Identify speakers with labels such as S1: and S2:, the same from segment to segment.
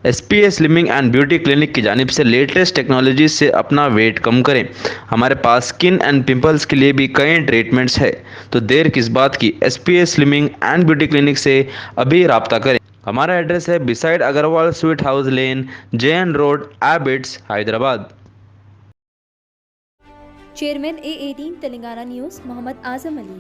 S1: SPA slimming and beauty clinic की जानिब से लेटेस्ट टेक्नोलॉजी से अपना वेट कम करें। हमारे पास स्किन एंड पिंपल्स के लिए भी कई ट्रीटमेंट्स है, तो देर किस बात की। SPA slimming and beauty clinic से अभी राब्ता करें। हमारा एड्रेस है beside Agarwal sweet house lane, JN road, Abids, Hyderabad.
S2: Chairman A18 Telangana news Mohammed Azam Ali.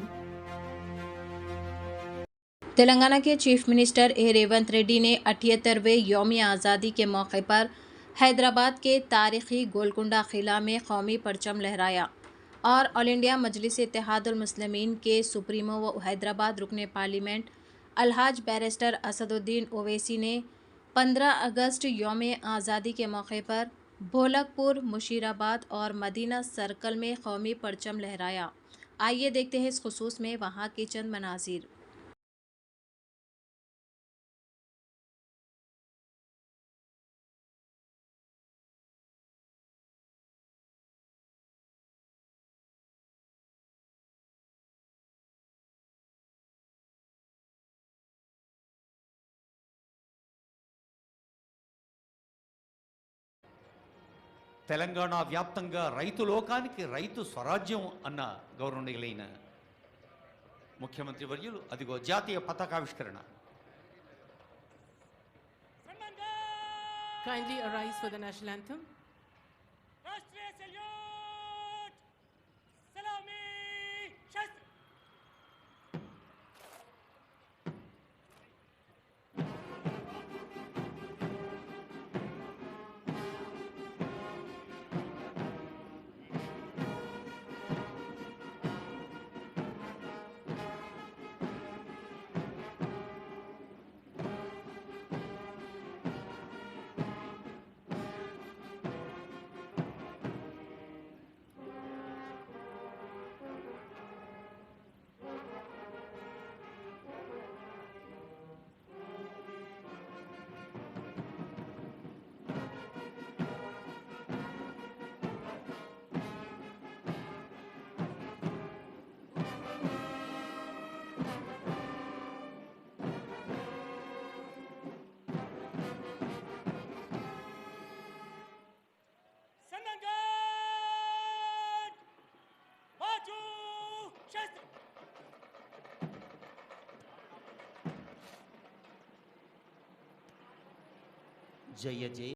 S3: Telangana के चीफ मिनिस्टर रेवंत रेड्डी ने 78वें यौम आज़ादी के मौके पर हैदराबाद के तारीखी गोलकुंडा किला में कौमी परचम लहराया और ऑल इंडिया मजलिस इत्तेहादुल मुस्लिमीन के सुप्रीमो व हैदराबाद रुकने पार्लियामेंट अलहाज बैरिस्टर असदुद्दीन ओवैसी ने 15 अगस्त यौम आज़ादी के मौके पर भोलकपुर, मुशीराबाद और मदीना सर्कल में कौमी परचम लहराया। आइए देखते हैं इस खुसूस में वहाँ के चंद मनाजिर।
S4: తెలంగాణ వ్యాప్తంగా రైతు లోకానికి రైతు స్వరాజ్యం అన్న గౌరవనీయులైన ముఖ్యమంత్రి వర్యులు అదిగో జాతీయ పతాకావిష్కరణ.
S5: Kindly arise for the national anthem.
S4: Jaya Jaya